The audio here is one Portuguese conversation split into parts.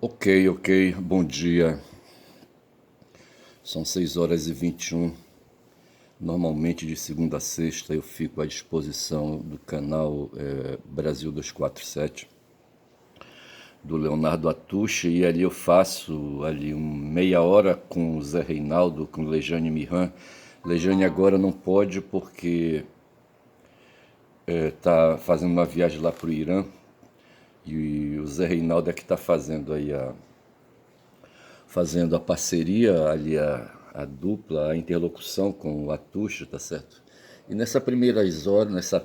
Ok, bom dia. São 6h21. Normalmente de segunda a sexta eu fico à disposição do canal Brasil 247 do Leonardo Atucha e ali eu faço ali meia hora com o Zé Reinaldo, com Lejane Miran. Lejane agora não pode porque está fazendo uma viagem lá para o Irã e o Zé Reinaldo é que está fazendo a parceria ali, a dupla, a interlocução com o Atucha, tá certo? E nessas primeiras horas, nessa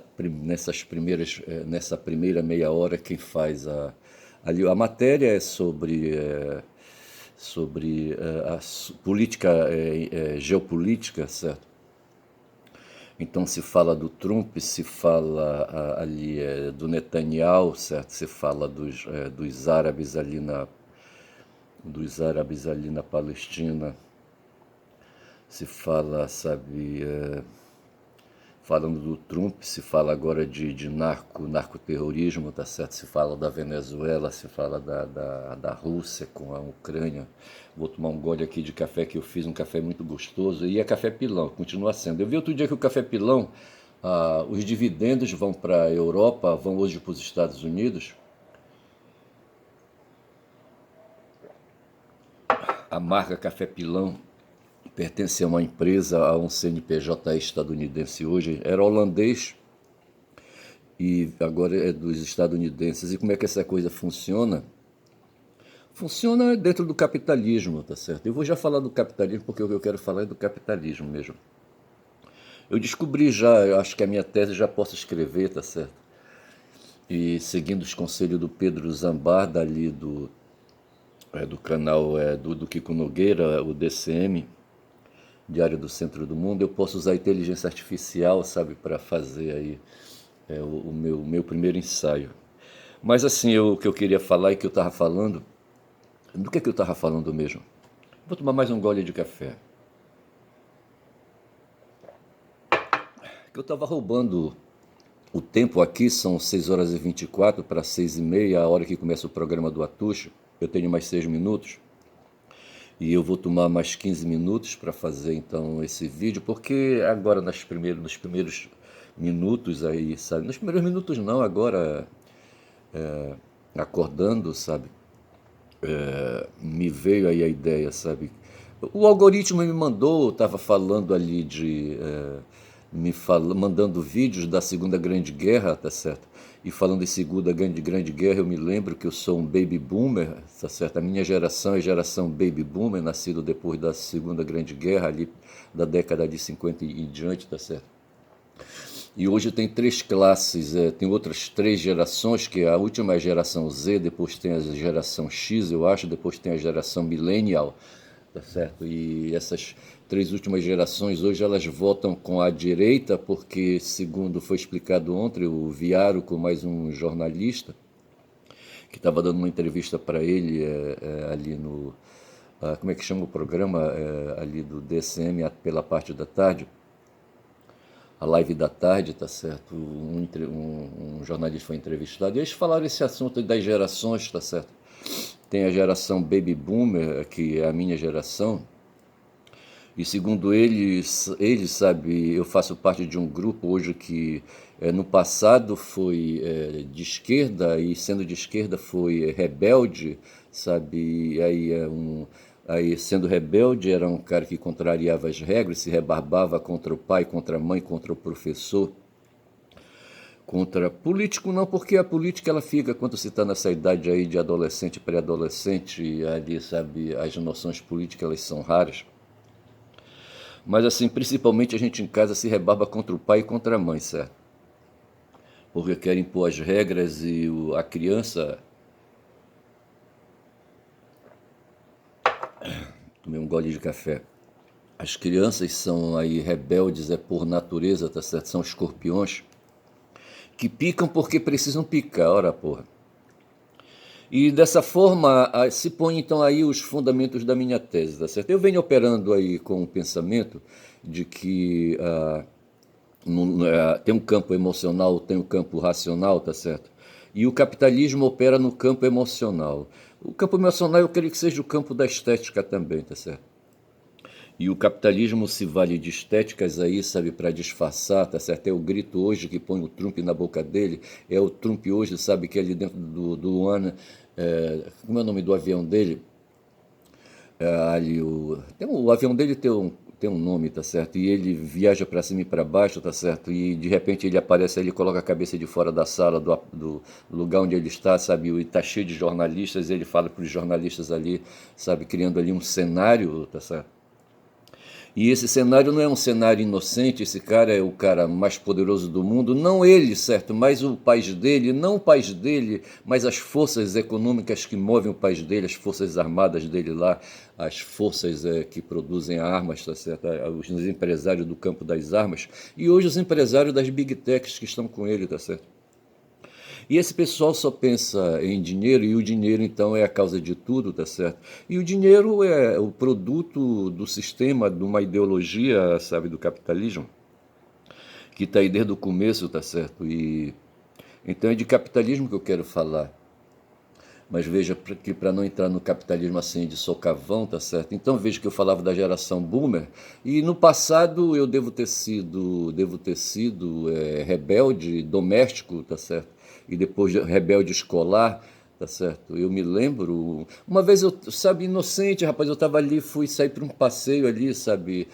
primeira meia hora, quem faz ali a matéria é sobre a política, geopolítica, certo? Então se fala do Trump, se fala ali do Netanyahu, certo? Se fala dos árabes ali na Palestina, se fala, sabe, falando do Trump, se fala agora de narcoterrorismo, tá certo? Se fala da Venezuela, se fala da Rússia com a Ucrânia. Vou tomar um gole aqui de café que eu fiz, um café muito gostoso, e é café pilão, continua sendo. Eu vi outro dia que o café pilão, os dividendos vão para a Europa, vão hoje para os Estados Unidos. A marca Café Pilão pertence a uma empresa, a um CNPJ estadunidense hoje, era holandês e agora é dos estadunidenses. E como é que essa coisa funciona? Funciona dentro do capitalismo, tá certo? Eu vou já falar do capitalismo porque o que eu quero falar é do capitalismo mesmo. Eu descobri já, eu acho que a minha tese já posso escrever, tá certo? E seguindo os conselhos do Pedro Zambar, dali do canal do Kiko Nogueira, o DCM, Diário do Centro do Mundo, eu posso usar a inteligência artificial, sabe, para fazer aí o meu primeiro ensaio. Mas assim, o que eu queria falar e que eu estava falando, do que eu estava falando mesmo? Vou tomar mais um gole de café. Que eu estava roubando o tempo aqui, são 6h24 para 6h30, a hora que começa o programa do Atucho. Eu tenho mais 6 minutos. E eu vou tomar mais 15 minutos para fazer então esse vídeo, porque agora nos primeiros minutos aí, sabe? Nos primeiros minutos não, agora acordando, sabe? Me veio aí a ideia, sabe? O algoritmo me mandou, estava falando ali mandando vídeos da Segunda Grande Guerra, tá certo? E falando em Segunda Grande Guerra, eu me lembro que eu sou um baby boomer, tá certo? A minha geração é geração baby boomer, nascido depois da Segunda Grande Guerra, ali da década de 50 e diante, tá certo? E hoje tem três classes, tem outras três gerações, que a última é a geração Z, depois tem a geração X, eu acho, depois tem a geração Millennial, tá certo? E essas três últimas gerações hoje elas votam com a direita, porque, segundo foi explicado ontem, o Viaro, com mais um jornalista, que estava dando uma entrevista para ele ali no... como é que chama o programa? Ali do DCM, pela parte da tarde, a live da tarde, tá certo? Um jornalista foi entrevistado e eles falaram esse assunto das gerações, tá certo? Tem a geração Baby Boomer, que é a minha geração, e segundo eles, sabe, eu faço parte de um grupo hoje que no passado foi de esquerda e sendo de esquerda foi rebelde, sabe, aí sendo rebelde era um cara que contrariava as regras, se rebarbava contra o pai, contra a mãe, contra o professor, contra político não, porque a política ela fica quando se está nessa idade aí de adolescente, pré-adolescente, ali, sabe, as noções políticas elas são raras. Mas assim, principalmente a gente em casa se rebarba contra o pai e contra a mãe, certo? Porque querem impor as regras e a criança... Tomei um gole de café. As crianças são aí rebeldes, por natureza, tá certo? São escorpiões que picam porque precisam picar, ora porra. E dessa forma se põe então aí os fundamentos da minha tese, tá certo? Eu venho operando aí com o pensamento de que tem um campo emocional, tem um campo racional, tá certo? E o capitalismo opera no campo emocional. O campo emocional eu creio que seja o campo da estética também, tá certo? E o capitalismo se vale de estéticas aí, sabe, para disfarçar, tá certo? É o grito hoje que põe o Trump na boca dele, é o Trump hoje, sabe, que é ali dentro do Luana, como é o nome do avião dele? Ali o avião dele tem um nome, tá certo? E ele viaja para cima e para baixo, tá certo? E de repente ele aparece ali, coloca a cabeça de fora da sala, do lugar onde ele está, sabe? E tá cheio de jornalistas, e ele fala para os jornalistas ali, sabe? Criando ali um cenário, tá certo? E esse cenário não é um cenário inocente, esse cara é o cara mais poderoso do mundo, não ele, certo, mas o país dele, não o país dele, mas as forças econômicas que movem o país dele, as forças armadas dele lá, as forças que produzem armas, tá certo? Os empresários do campo das armas, e hoje os empresários das big techs que estão com ele, tá certo? E esse pessoal só pensa em dinheiro, e o dinheiro então é a causa de tudo, tá certo? E o dinheiro é o produto do sistema, de uma ideologia, sabe, do capitalismo, que está aí desde o começo, tá certo? E então é de capitalismo que eu quero falar. Mas veja que para não entrar no capitalismo assim de socavão, tá certo? Então veja que eu falava da geração boomer e no passado eu devo ter sido rebelde doméstico, tá certo? E depois rebelde escolar, tá certo? Eu me lembro, uma vez eu, sabe, inocente, rapaz, eu estava ali, fui sair para um passeio ali, sabe?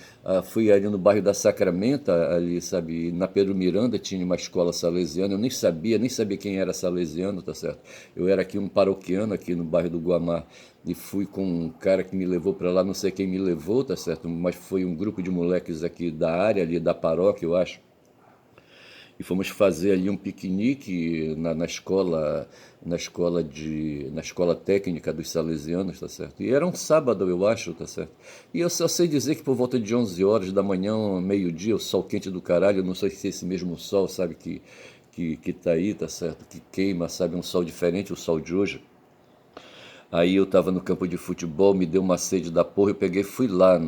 Fui ali no bairro da Sacramenta, ali, sabe? Na Pedro Miranda tinha uma escola salesiana, eu nem sabia quem era salesiano, tá certo? Eu era aqui um paroquiano aqui no bairro do Guamá e fui com um cara que me levou para lá, não sei quem me levou, tá certo? Mas foi um grupo de moleques aqui da área ali da paróquia, eu acho, e fomos fazer ali um piquenique na escola técnica dos salesianos, tá certo? E era um sábado, eu acho, tá certo? E eu só sei dizer que por volta de 11 horas da manhã, meio-dia, o sol quente do caralho, eu não sei se é esse mesmo sol, sabe, que tá aí, tá certo? Que queima, sabe, um sol diferente, o sol de hoje. Aí eu estava no campo de futebol, me deu uma sede da porra, eu peguei e fui lá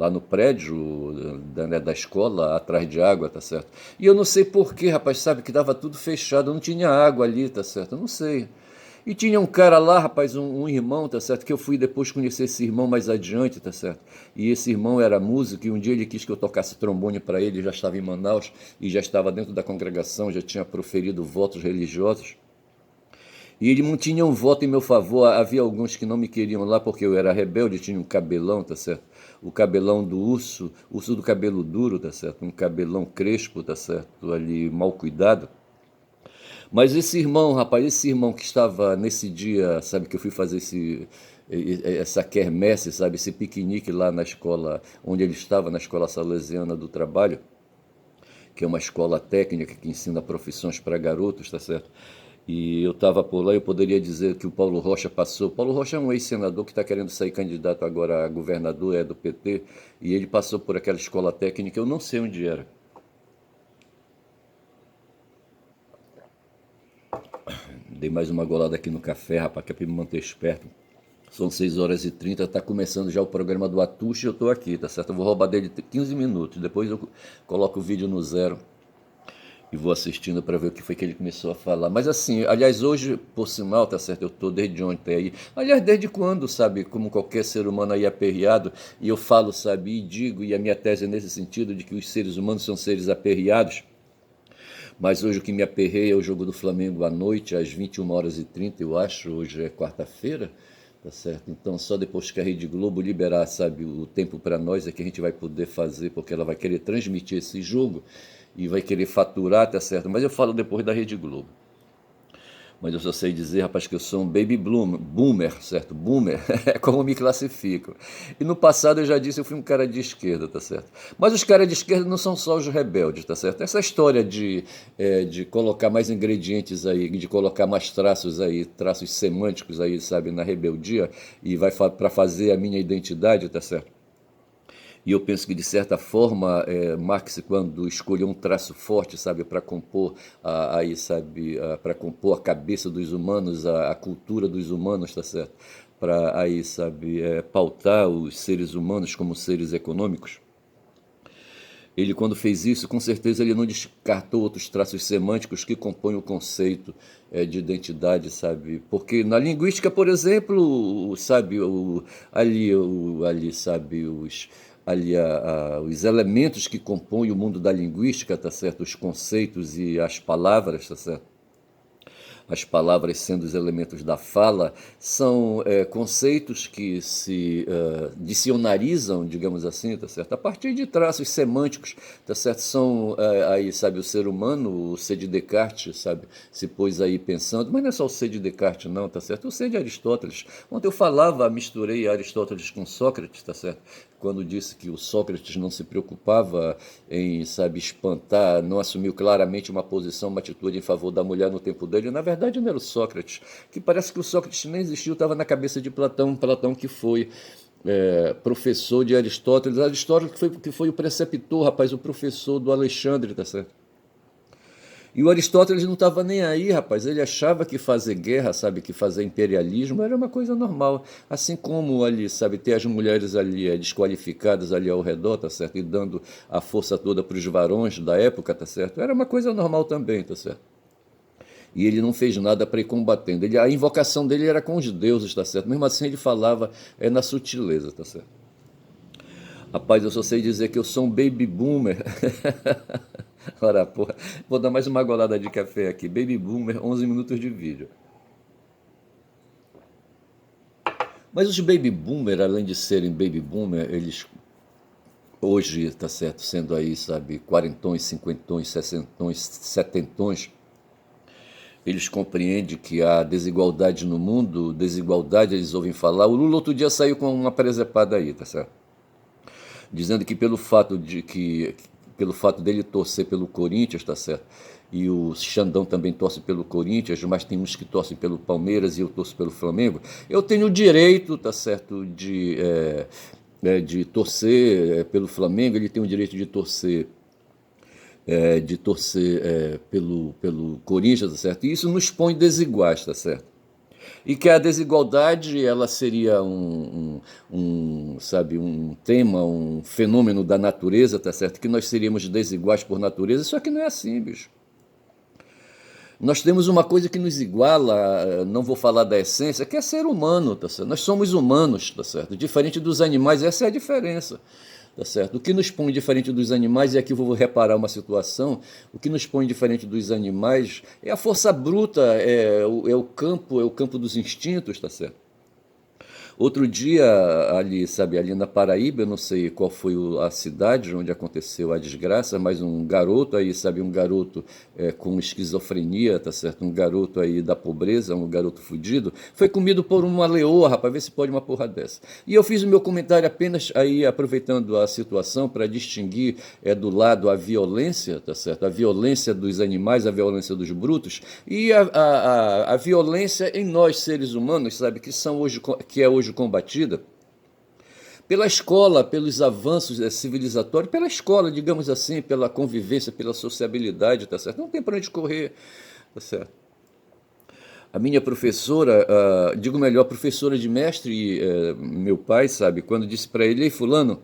no prédio da escola, atrás de água, tá certo? E eu não sei por quê, rapaz, sabe, que estava tudo fechado, não tinha água ali, tá certo? Eu não sei. E tinha um cara lá, rapaz, um irmão, tá certo? Que eu fui depois conhecer esse irmão mais adiante, tá certo? E esse irmão era músico e um dia ele quis que eu tocasse trombone para ele, já estava em Manaus e já estava dentro da congregação, já tinha proferido votos religiosos. E ele não tinha um voto em meu favor. Havia alguns que não me queriam lá porque eu era rebelde, tinha um cabelão, tá certo? O cabelão do urso, urso do cabelo duro, tá certo? Um cabelão crespo, tá certo? Ali mal cuidado. Mas esse irmão, rapaz, esse irmão que estava nesse dia, sabe, que eu fui fazer essa quermesse, sabe, esse piquenique lá na escola, onde ele estava, na escola salesiana do trabalho, que é uma escola técnica que ensina profissões para garotos, tá certo? E eu estava por lá, eu poderia dizer que o Paulo Rocha passou. Paulo Rocha é um ex-senador que está querendo sair candidato agora a governador, é do PT, e ele passou por aquela escola técnica, eu não sei onde era. Dei mais uma golada aqui no café, rapaz, que é para me manter esperto. São 6h30, está começando já o programa do Atushi, eu estou aqui, tá certo? Eu vou roubar dele 15 minutos, depois eu coloco o vídeo no zero e vou assistindo para ver o que foi que ele começou a falar. Mas assim, aliás, hoje, por sinal, tá certo, eu tô desde ontem aí. Aliás, desde quando, sabe, como qualquer ser humano aí aperreado, e eu falo, sabe, e digo, e a minha tese é nesse sentido, de que os seres humanos são seres aperreados, mas hoje o que me aperreia é o jogo do Flamengo à noite, às 21h30, eu acho, hoje é quarta-feira, tá certo? Então, só depois que a Rede Globo liberar, sabe, o tempo para nós é que a gente vai poder fazer, porque ela vai querer transmitir esse jogo e vai querer faturar, tá certo? Mas eu falo depois da Rede Globo. Mas eu só sei dizer, rapaz, que eu sou um boomer, certo? Boomer, é como me classifico. E no passado eu já disse, eu fui um cara de esquerda, tá certo? Mas os caras de esquerda não são só os rebeldes, tá certo? Essa história de colocar mais ingredientes aí, de colocar mais traços aí, traços semânticos aí, sabe, na rebeldia, e vai para fazer a minha identidade, tá certo? E eu penso que, de certa forma, Marx, quando escolheu um traço forte, sabe, para compor aí, sabe, para compor a cabeça dos humanos, a cultura dos humanos, tá certo? Para aí, sabe, pautar os seres humanos como seres econômicos, Ele, quando fez isso, com certeza ele não descartou outros traços semânticos que compõem o conceito de identidade, sabe? Porque na linguística, por exemplo, sabe, sabe, os elementos que compõem o mundo da linguística, tá certo? Os conceitos e as palavras, tá certo? As palavras sendo os elementos da fala, são conceitos que se dicionarizam, digamos assim, tá certo? A partir de traços semânticos, tá certo? São aí, sabe, o ser humano, o C de Descartes, sabe, se pôs aí pensando, mas não é só o C de Descartes não, tá certo? O C de Aristóteles. Ontem eu falava, misturei Aristóteles com Sócrates, tá certo? Quando disse que o Sócrates não se preocupava em, sabe, espantar, não assumiu claramente uma posição, uma atitude em favor da mulher no tempo dele. Na verdade, não era o Sócrates, que parece que o Sócrates nem existiu, estava na cabeça de Platão, Platão que foi professor de Aristóteles, Aristóteles que foi o preceptor, rapaz, o professor do Alexandre, tá certo? E o Aristóteles não estava nem aí, rapaz. Ele achava que fazer guerra, sabe, que fazer imperialismo era uma coisa normal. Assim como ali, sabe, ter as mulheres ali desqualificadas ali ao redor, tá certo? E dando a força toda para os varões da época, tá certo? Era uma coisa normal também, tá certo? E ele não fez nada para ir combatendo. A invocação dele era com os deuses, tá certo? Mesmo assim ele falava na sutileza, tá certo? Rapaz, eu só sei dizer que eu sou um baby boomer. Ora, porra, vou dar mais uma golada de café aqui. Baby boomer, 11 minutos de vídeo. Mas os baby boomer, além de serem baby boomer, eles hoje, tá certo, sendo aí, sabe, quarentões, cinquentões, sessentões, setentões, eles compreendem que há desigualdade no mundo, desigualdade eles ouvem falar. O Lula outro dia saiu com uma presepada aí, tá certo? Dizendo que pelo fato dele torcer pelo Corinthians, tá certo? E o Xandão também torce pelo Corinthians, mas tem uns que torcem pelo Palmeiras e eu torço pelo Flamengo. Eu tenho o direito, tá certo, de torcer pelo Flamengo, ele tem o direito de torcer pelo Corinthians, tá certo? E isso nos põe desiguais, tá certo? E que a desigualdade ela seria sabe, um tema, um fenômeno da natureza, tá certo? Que nós seríamos desiguais por natureza, só que não é assim, bicho. Nós temos uma coisa que nos iguala, não vou falar da essência, que é ser humano, tá certo? Nós somos humanos, tá certo? Diferente dos animais, essa é a diferença. Tá certo? O que nos põe diferente dos animais, e aqui eu vou reparar uma situação, o que nos põe diferente dos animais é a força bruta, é o campo dos instintos, tá certo? Outro dia, ali, sabe, ali na Paraíba, eu não sei qual foi a cidade onde aconteceu a desgraça, mas um garoto aí, sabe, um garoto com esquizofrenia, tá certo? Um garoto aí da pobreza, um garoto fudido, foi comido por uma leoa, rapaz, vê se pode uma porra dessa. E eu fiz o meu comentário apenas aí, aproveitando a situação para distinguir do lado a violência, tá certo? A violência dos animais, a violência dos brutos e a violência em nós, seres humanos, sabe, que é hoje combatida pela escola, pelos avanços civilizatórios, pela escola, digamos assim, pela convivência, pela sociabilidade, tá certo? Não tem para onde correr, tá certo? A minha professora, digo melhor, professora de mestre, meu pai, sabe, quando disse para ele: ei, fulano,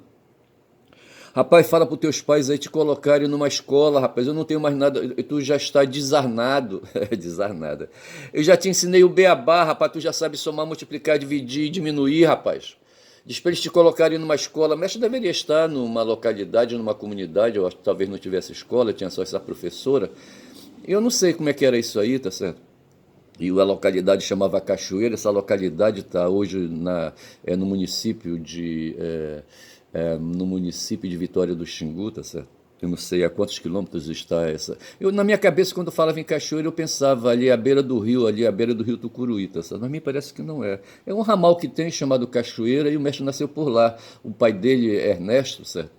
rapaz, fala para os teus pais aí te colocarem numa escola, rapaz, eu não tenho mais nada, tu já está desarnado, desarnada. Eu já te ensinei o beabá, rapaz, tu já sabe somar, multiplicar, dividir e diminuir, rapaz. Diz para eles te colocarem numa escola, mestre deveria estar numa localidade, numa comunidade, eu acho que talvez não tivesse escola, tinha só essa professora. Eu não sei como é que era isso aí, tá certo? E a localidade chamava Cachoeira, essa localidade está hoje no município no município de Vitória do Xingu, tá certo? Eu não sei a quantos quilômetros está essa. Na minha cabeça, quando eu falava em Cachoeira, eu pensava ali à beira do rio, ali à beira do rio Tucuruí, tá certo? Mas me parece que não é. É um ramal que tem chamado Cachoeira e o mestre nasceu por lá. O pai dele é Ernesto, certo?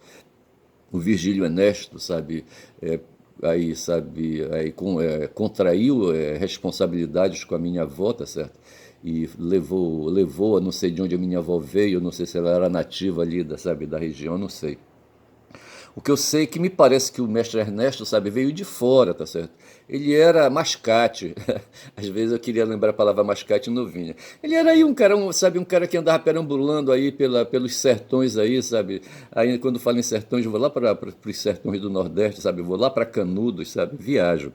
O Virgílio Ernesto, sabe? Aí, sabe, contraiu responsabilidades com a minha avó, tá certo? E levou a não sei de onde a minha avó veio, não sei se ela era nativa ali, sabe, da região, não sei. O que eu sei é que me parece que o mestre Ernesto, sabe, veio de fora, tá certo? Ele era mascate. Às vezes eu queria lembrar a palavra mascate e não vinha. Ele era aí um cara, sabe, um cara que andava perambulando aí pelos sertões aí, sabe? Aí quando falo em sertões, eu vou lá para os sertões do Nordeste, sabe? Eu vou lá para Canudos, sabe? Viajo.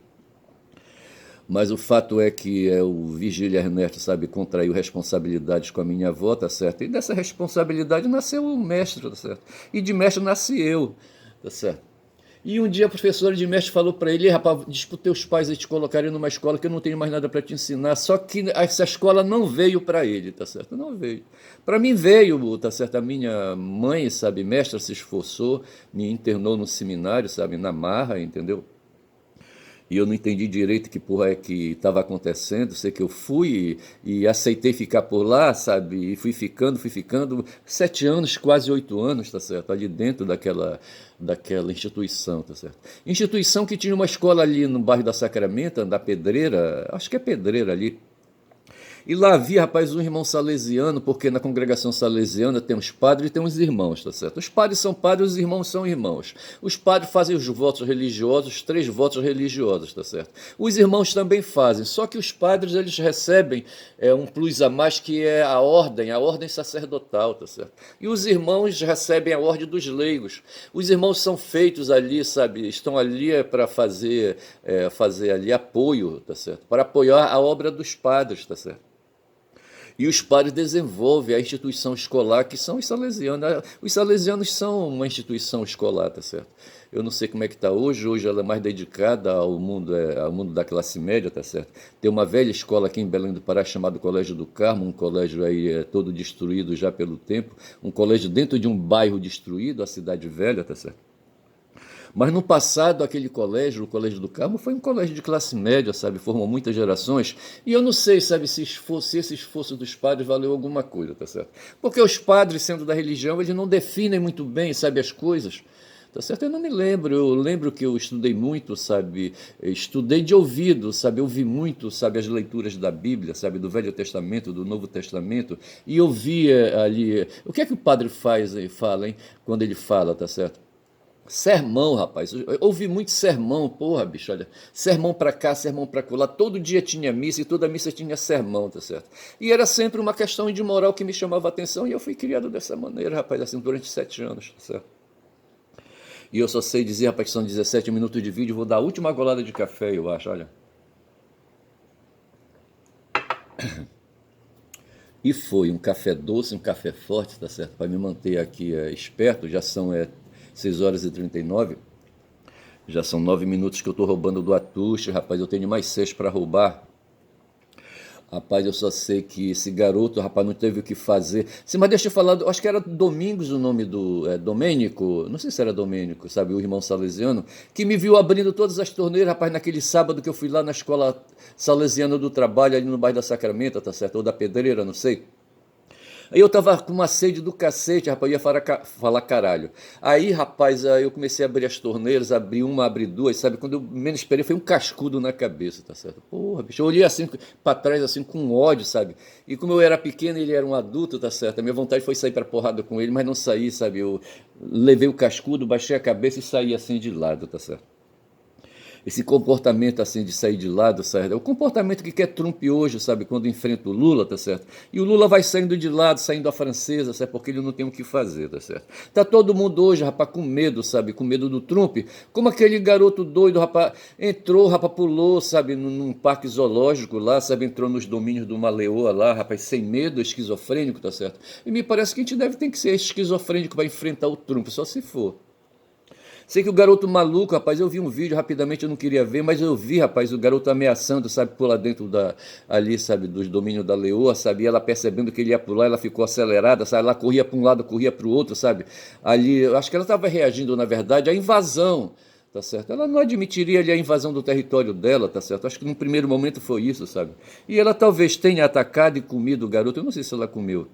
Mas o fato é que o Vigílio Ernesto, sabe, contraiu responsabilidades com a minha avó, tá certo? E dessa responsabilidade nasceu o mestre, tá certo? E de mestre nasci eu, tá certo? E um dia a professora de mestre falou para ele: rapaz, diz para os teus pais te colocarem numa escola que eu não tenho mais nada para te ensinar. Só que essa escola não veio para ele, tá certo? Não veio. Para mim veio, tá certo? A minha mãe, sabe, mestra, se esforçou, me internou no seminário, sabe, na marra, entendeu? E eu não entendi direito que porra é que estava acontecendo. Sei que eu fui e aceitei ficar por lá, sabe? E fui ficando, 7 anos, quase 8 anos, tá certo? Ali dentro daquela instituição, tá certo? Instituição que tinha uma escola ali no bairro da Sacramento, da Pedreira, acho que é Pedreira ali. E lá havia, rapaz, um irmão salesiano, porque na congregação salesiana tem os padres e tem os irmãos, tá certo? Os padres são padres, os irmãos são irmãos. Os padres fazem os votos religiosos, 3 votos religiosos, tá certo? Os irmãos também fazem, só que os padres, eles recebem um plus a mais, que é a ordem sacerdotal, tá certo? E os irmãos recebem a ordem dos leigos. Os irmãos são feitos ali, sabe? Estão ali para fazer ali apoio, tá certo? Para apoiar a obra dos padres, tá certo? E os padres desenvolvem a instituição escolar, que são os salesianos. Os salesianos são uma instituição escolar, tá certo? Eu não sei como é que está hoje. Hoje ela é mais dedicada ao mundo da classe média, tá certo? Tem uma velha escola aqui em Belém do Pará chamado Colégio do Carmo, um colégio aí todo destruído já pelo tempo, um colégio dentro de um bairro destruído, a Cidade Velha, tá certo? Mas no passado, aquele colégio, o Colégio do Carmo, foi um colégio de classe média, sabe? Formou muitas gerações. E eu não sei, sabe, se esse esforço dos padres valeu alguma coisa, tá certo? Porque os padres, sendo da religião, eles não definem muito bem, sabe, as coisas. Tá certo? Eu não me lembro. Eu lembro que eu estudei muito, sabe? Estudei de ouvido, sabe? Eu ouvi muito, sabe, as leituras da Bíblia, sabe? Do Velho Testamento, do Novo Testamento. E eu via ali. O que é que o padre faz e fala, hein? Quando ele fala, tá certo? Sermão, rapaz. Eu ouvi muito sermão, porra, bicho, olha. Sermão pra cá, sermão pra lá. Todo dia tinha missa e toda missa tinha sermão, tá certo? E era sempre uma questão de moral que me chamava a atenção e eu fui criado dessa maneira, rapaz, assim, durante 7 anos, tá certo? E eu só sei dizer, rapaz, que são 17 minutos de vídeo, vou dar a última golada de café, eu acho, olha. E foi um café doce, um café forte, tá certo? Para me manter aqui esperto, já são 6 horas e 39. Já são 9 minutos que eu estou roubando do Atuche, rapaz. Eu tenho mais 6 para roubar. Rapaz, eu só sei que esse garoto, rapaz, não teve o que fazer. Sim, mas deixa eu falar, acho que era Domingos o nome do Domênico, não sei se era Domênico, sabe, o irmão salesiano, que me viu abrindo todas as torneiras, rapaz, naquele sábado que eu fui lá na escola salesiana do trabalho, ali no bairro da Sacramento, tá certo? Ou da Pedreira, não sei. Aí eu tava com uma sede do cacete, rapaz, eu ia falar caralho. Aí, rapaz, aí eu comecei a abrir as torneiras, abri uma, abri duas, sabe? Quando eu menos esperei, foi um cascudo na cabeça, tá certo? Porra, bicho, eu olhei assim, pra trás, assim, com ódio, sabe? E como eu era pequeno e ele era um adulto, tá certo? A minha vontade foi sair pra porrada com ele, mas não saí, sabe? Eu levei o cascudo, baixei a cabeça e saí assim de lado, tá certo? Esse comportamento assim de sair de lado, sabe? É o comportamento que quer Trump hoje, sabe? Quando enfrenta o Lula, tá certo? E o Lula vai saindo de lado, saindo à francesa, sabe? Porque ele não tem o que fazer, tá certo? Tá todo mundo hoje, rapaz, com medo, sabe? Com medo do Trump. Como aquele garoto doido, rapaz, entrou, rapaz, pulou, sabe? Num parque zoológico lá, sabe? Entrou nos domínios de uma leoa lá, rapaz, sem medo, esquizofrênico, tá certo? E me parece que a gente ter que ser esquizofrênico para enfrentar o Trump, só se for. Sei que o garoto maluco, rapaz, eu vi um vídeo rapidamente, eu não queria ver, mas eu vi, rapaz, o garoto ameaçando, sabe, pular dentro ali, sabe, dos domínios da leoa, sabe, e ela percebendo que ele ia pular, ela ficou acelerada, sabe, ela corria para um lado, corria para o outro, sabe, ali, eu acho que ela estava reagindo, na verdade, à invasão, tá certo? Ela não admitiria ali a invasão do território dela, tá certo? Acho que no primeiro momento foi isso, sabe? E ela talvez tenha atacado e comido o garoto, eu não sei se ela comeu,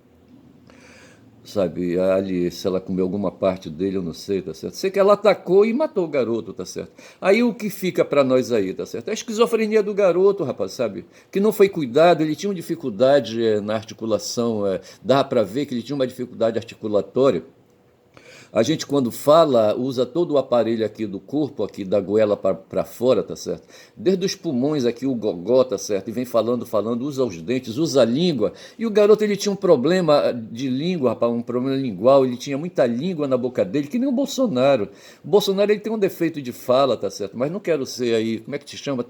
sabe, ali, se ela comeu alguma parte dele, eu não sei, tá certo? Sei que ela atacou e matou o garoto, tá certo? Aí o que fica para nós aí, tá certo? É a esquizofrenia do garoto, rapaz, sabe? Que não foi cuidado, ele tinha uma dificuldade na articulação, dava para ver que ele tinha uma dificuldade articulatória. A gente, quando fala, usa todo o aparelho aqui do corpo, aqui da goela para fora, tá certo? Desde os pulmões aqui, o gogó, tá certo? E vem falando, falando, usa os dentes, usa a língua. E o garoto, ele tinha um problema de língua, rapaz, um problema lingual. Ele tinha muita língua na boca dele, que nem o Bolsonaro. O Bolsonaro, ele tem um defeito de fala, tá certo? Mas não quero ser aí, como é que te chama?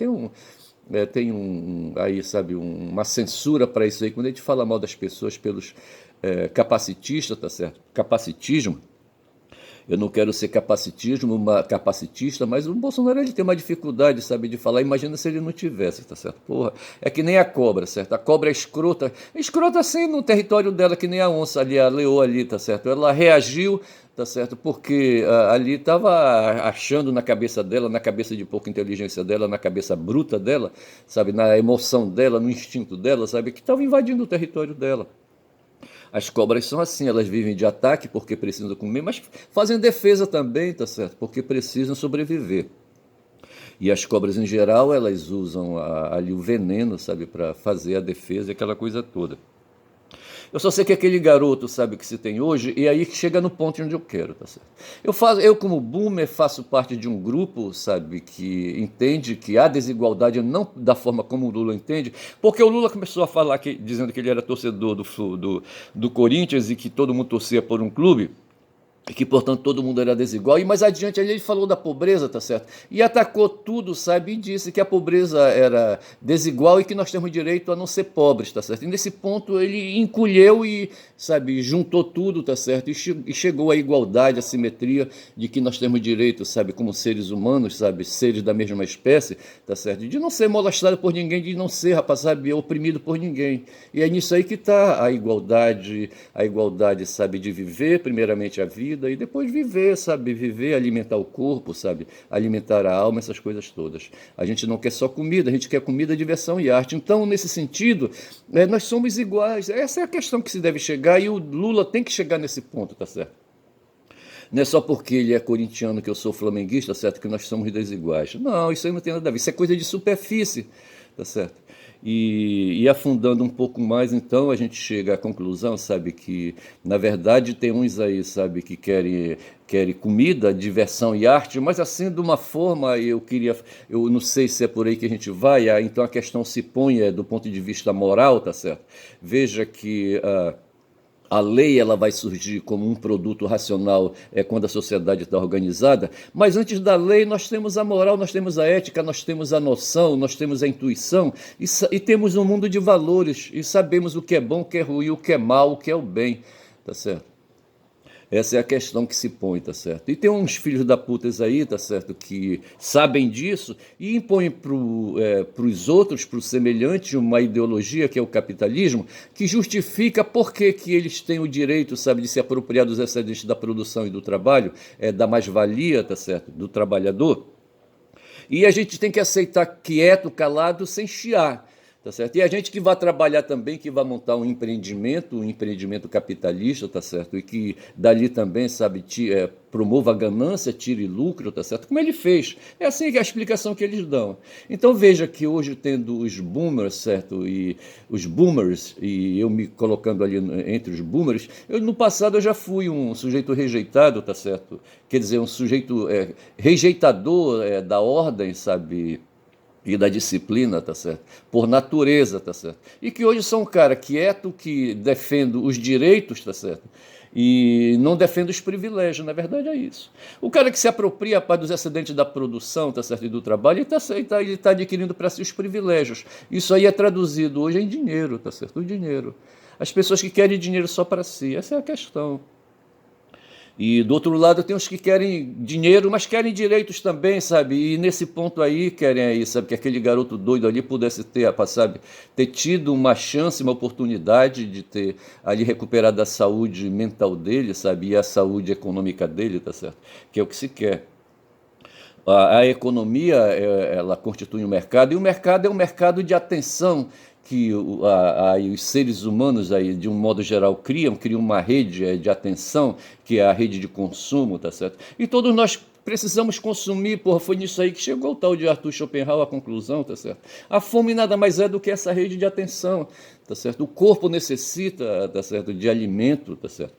Aí, sabe, uma censura para isso aí. Quando a gente fala mal das pessoas pelos capacitistas, tá certo? Capacitismo. Eu não quero ser capacitista, mas o Bolsonaro, ele tem uma dificuldade, sabe, de falar. Imagina se ele não tivesse, tá certo? Porra, é que nem a cobra, certo? A cobra é escrota assim no território dela, que nem a onça ali, a leoa ali, tá certo? Ela reagiu, tá certo? Porque ali estava achando na cabeça dela, na cabeça de pouca inteligência dela, na cabeça bruta dela, sabe? Na emoção dela, no instinto dela, sabe? Que estava invadindo o território dela. As cobras são assim, elas vivem de ataque porque precisam comer, mas fazem defesa também, tá certo? Porque precisam sobreviver. E as cobras em geral, elas usam ali o veneno, sabe, para fazer a defesa e aquela coisa toda. Eu só sei que aquele garoto, sabe, que se tem hoje, e aí que chega no ponto onde eu quero, tá certo? Eu como boomer, faço parte de um grupo, sabe, que entende que há desigualdade, não da forma como o Lula entende, porque o Lula começou a falar, dizendo que ele era torcedor do Corinthians e que todo mundo torcia por um clube, e que, portanto, todo mundo era desigual. E mais adiante ali ele falou da pobreza, tá certo? E atacou tudo, sabe? E disse que a pobreza era desigual e que nós temos direito a não ser pobres, tá certo? E nesse ponto ele encolheu e, sabe, juntou tudo, tá certo? E chegou à igualdade, à simetria de que nós temos direito, sabe, como seres humanos, sabe, seres da mesma espécie, tá certo? De não ser molestado por ninguém, de não ser, rapaz, sabe, oprimido por ninguém. E é nisso aí que está a igualdade, sabe, de viver, primeiramente a vida, e depois viver, sabe? Viver, alimentar o corpo, sabe? Alimentar a alma, essas coisas todas. A gente não quer só comida, a gente quer comida, diversão e arte. Então, nesse sentido, nós somos iguais. Essa é a questão que se deve chegar e o Lula tem que chegar nesse ponto, tá certo? Não é só porque ele é corintiano que eu sou flamenguista, certo? Que nós somos desiguais. Não, isso aí não tem nada a ver. Isso é coisa de superfície, tá certo? E afundando um pouco mais, então, a gente chega à conclusão, sabe, que, na verdade, tem uns aí, sabe, que querem comida, diversão e arte, mas assim, de uma forma, eu não sei se é por aí que a gente vai, então a questão se põe do ponto de vista moral, tá certo? Veja que a lei ela vai surgir como um produto racional quando a sociedade está organizada, mas antes da lei nós temos a moral, nós temos a ética, nós temos a noção, nós temos a intuição e temos um mundo de valores e sabemos o que é bom, o que é ruim, o que é mal, o que é o bem, tá certo? Essa é a questão que se põe, tá certo? E tem uns filhos da putas aí, tá certo, que sabem disso e impõem para os outros, para os semelhantes, uma ideologia que é o capitalismo, que justifica por que eles têm o direito, sabe, de se apropriar dos excedentes da produção e do trabalho, da mais-valia, tá certo, do trabalhador. E a gente tem que aceitar quieto, calado, sem chiar. Tá certo? E a gente que vai trabalhar também, que vai montar um empreendimento capitalista, tá certo? E que dali também, sabe, promova a ganância, tire lucro, tá certo? Como ele fez. É assim que é a explicação que eles dão. Então veja que hoje tendo os boomers, certo? E os boomers, e eu me colocando ali entre os boomers, no passado eu já fui um sujeito rejeitado, tá certo? Quer dizer, um sujeito rejeitador da ordem, sabe? E da disciplina, tá certo? Por natureza, tá certo? E que hoje sou um cara quieto, que defendo os direitos, tá certo? E não defendo os privilégios, na verdade é isso. O cara que se apropria dos excedentes da produção, tá certo? E do trabalho, ele tá adquirindo para si os privilégios. Isso aí é traduzido hoje em dinheiro, tá certo? O dinheiro. As pessoas que querem dinheiro só para si, essa é a questão. E do outro lado tem os que querem dinheiro, mas querem direitos também, sabe? E nesse ponto aí querem aí, sabe, que aquele garoto doido ali pudesse sabe, ter tido uma chance, uma oportunidade de ter ali recuperado a saúde mental dele, sabe? E a saúde econômica dele, tá certo? Que é o que se quer. A economia, ela constitui um mercado, e o mercado é um mercado de atenção que os seres humanos, aí, de um modo geral, criam uma rede de atenção, que é a rede de consumo, tá certo? E todos nós precisamos consumir, porra, foi nisso aí que chegou o tal de Arthur Schopenhauer à conclusão, tá certo? A fome nada mais é do que essa rede de atenção, tá certo? O corpo necessita, tá certo, de alimento, tá certo?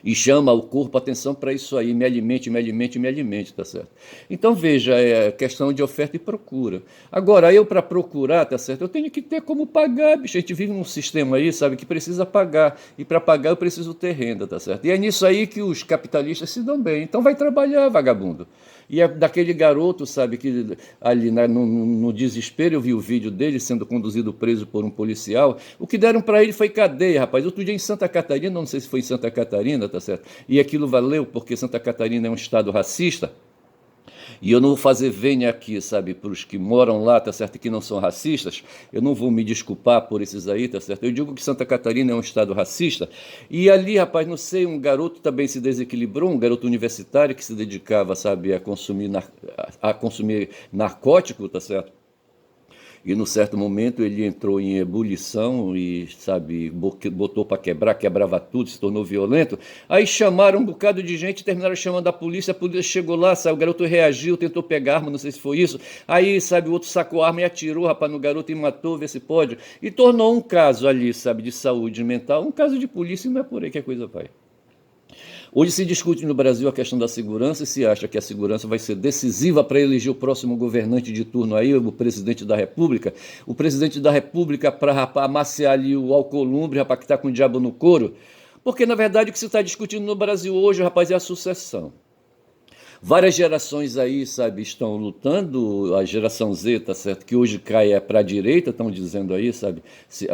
E chama o corpo atenção para isso aí, me alimente, me alimente, me alimente, tá certo? Então veja, é questão de oferta e procura. Agora, eu para procurar, tá certo? Eu tenho que ter como pagar, bicho. A gente vive num sistema aí, sabe, que precisa pagar. E para pagar eu preciso ter renda, tá certo? E é nisso aí que os capitalistas se dão bem. Então vai trabalhar, vagabundo. E é daquele garoto, sabe, que ali no desespero eu vi o vídeo dele sendo conduzido preso por um policial. O que deram para ele foi cadeia, rapaz. Outro dia em Santa Catarina, não sei se foi em Santa Catarina, tá certo? E aquilo valeu porque Santa Catarina é um estado racista. E eu não vou fazer vênia aqui, sabe, para os que moram lá, tá certo, que não são racistas. Eu não vou me desculpar por esses aí, tá certo. Eu digo que Santa Catarina é um estado racista. E ali, rapaz, não sei, um garoto também se desequilibrou, um garoto universitário que se dedicava, sabe, a consumir narcótico, tá certo. E num certo momento ele entrou em ebulição e, sabe, botou para quebrar, quebrava tudo, se tornou violento. Aí chamaram um bocado de gente, terminaram chamando a polícia chegou lá, sabe, o garoto reagiu, tentou pegar arma, não sei se foi isso. Aí, sabe, o outro sacou a arma e atirou, rapaz, no garoto e matou, vê se pode. E tornou um caso ali, sabe, de saúde mental, um caso de polícia, e não é por aí que a coisa vai. Hoje se discute no Brasil a questão da segurança e se acha que a segurança vai ser decisiva para eleger o próximo governante de turno aí, o presidente da República. O presidente da República para amaciar ali o Alcolumbre, rapaz, que está com o diabo no couro. Porque, na verdade, o que se está discutindo no Brasil hoje, rapaz, é a sucessão. Várias gerações aí, sabe, estão lutando, a geração Z, tá certo, que hoje cai para a direita, estão dizendo aí, sabe,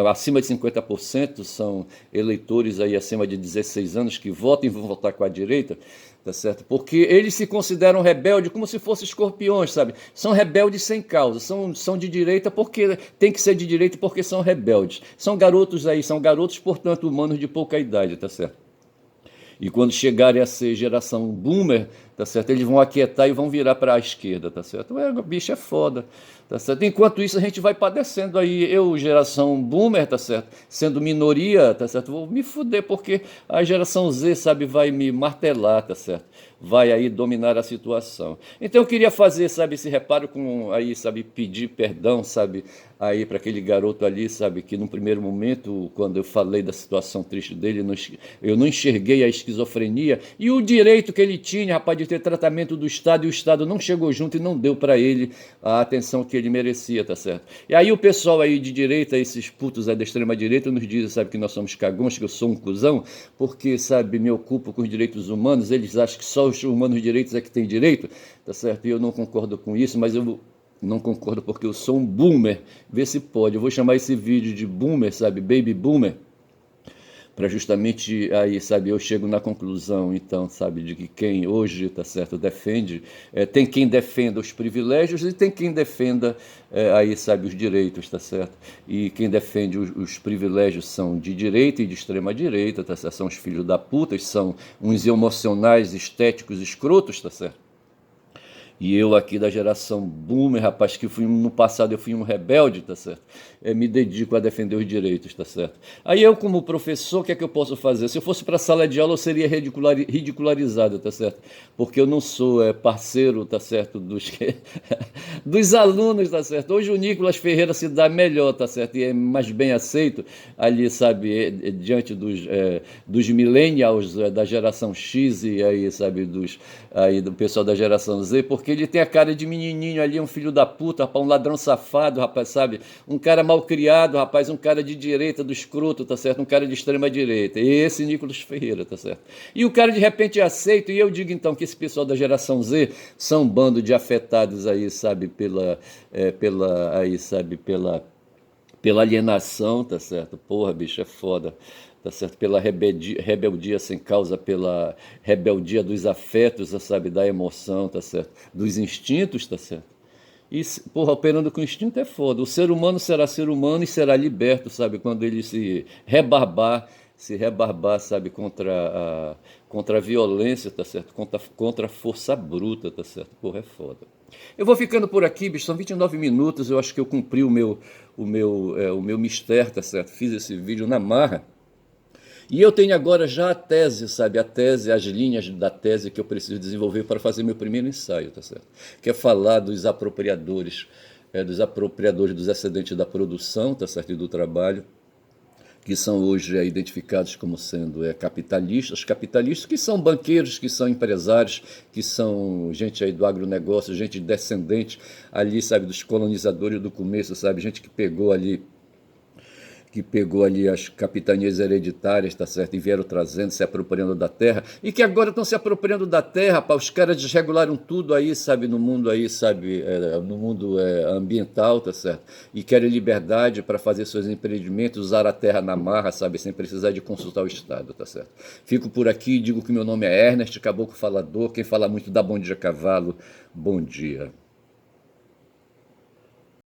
acima de 50% são eleitores aí acima de 16 anos que votam e vão votar com a direita, tá certo? Porque eles se consideram rebeldes como se fossem escorpiões, sabe? São rebeldes sem causa, são de direita porque tem que ser de direita porque são rebeldes. São garotos aí, são garotos, portanto, humanos de pouca idade, tá certo? E quando chegarem a ser geração boomer, tá certo? Eles vão aquietar e vão virar para a esquerda, tá certo? O bicho é foda, tá certo? Enquanto isso a gente vai padecendo aí, eu, geração boomer, tá certo? Sendo minoria, tá certo? Vou me fuder porque a geração Z, sabe, vai me martelar, tá certo? Vai aí dominar a situação. Então eu queria fazer, sabe, esse reparo com aí, sabe, pedir perdão, sabe, aí para aquele garoto ali, sabe, que no primeiro momento, quando eu falei da situação triste dele, eu não enxerguei a esquizofrenia e o direito que ele tinha, rapaz, de ter tratamento do Estado, e o Estado não chegou junto e não deu para ele a atenção que ele merecia, tá certo? E aí o pessoal aí de direita, esses putos aí da extrema direita, nos dizem, sabe, que nós somos cagões, que eu sou um cuzão, porque, sabe, me ocupo com os direitos humanos, eles acham que só os humanos direitos é que tem direito, tá certo? E eu não concordo com isso, mas eu não concordo porque eu sou um boomer, vê se pode, eu vou chamar esse vídeo de boomer, sabe, baby boomer, para justamente aí, sabe, eu chego na conclusão, então, sabe, de que quem hoje, tá certo, defende, tem quem defenda os privilégios e tem quem defenda aí, sabe, os direitos, tá certo? E quem defende os privilégios são de direita e de extrema direita, tá certo? São os filhos da puta, são uns emocionais, estéticos, escrotos, tá certo? E eu aqui da geração boomer, rapaz, que no passado eu fui um rebelde, tá certo? Me dedico a defender os direitos, tá certo? Aí eu, como professor, o que é que eu posso fazer? Se eu fosse para a sala de aula, eu seria ridicularizado, tá certo? Porque eu não sou parceiro, tá certo, dos alunos, tá certo? Hoje o Nicolas Ferreira se dá melhor, tá certo? E é mais bem aceito ali, sabe, diante dos millennials, da geração X e aí, sabe, do pessoal da geração Z, porque ele tem a cara de menininho ali, um filho da puta, rapaz, um ladrão safado, rapaz, sabe? Um cara mal criado, rapaz, um cara de direita, do escroto, tá certo? Um cara de extrema direita. Esse Nicolas Ferreira, tá certo? E o cara de repente é aceito, e eu digo então que esse pessoal da geração Z são um bando de afetados aí, sabe, aí, sabe, pela alienação, tá certo? Porra, bicho, é foda, tá certo? Pela rebeldia sem causa, pela rebeldia dos afetos, sabe? Da emoção, tá certo? Dos instintos, tá certo? E, porra, operando com instinto é foda. O ser humano será ser humano e será liberto, sabe? Quando ele se rebarbar, sabe? Contra a violência, tá certo? Contra a força bruta, tá certo? Porra, é foda. Eu vou ficando por aqui, bicho, são 29 minutos, eu acho que eu cumpri o meu mistério, tá certo? Fiz esse vídeo na marra. E eu tenho agora já a tese, sabe? A tese, as linhas da tese que eu preciso desenvolver para fazer meu primeiro ensaio, tá certo? Que é falar dos apropriadores dos excedentes da produção, tá certo? E do trabalho, que são hoje identificados como sendo capitalistas que são banqueiros, que são empresários, que são gente aí do agronegócio, gente descendente ali, sabe, dos colonizadores do começo, sabe, gente que pegou ali as capitanias hereditárias, tá certo? E vieram trazendo, se apropriando da terra, e que agora estão se apropriando da terra, pá, os caras desregularam tudo aí, sabe, no mundo aí, sabe, no mundo ambiental, tá certo? E querem liberdade para fazer seus empreendimentos, usar a terra na marra, sabe, sem precisar de consultar o Estado, tá certo? Fico por aqui, digo que meu nome é Ernest, Caboclo Falador, quem fala muito dá bom dia cavalo, bom dia.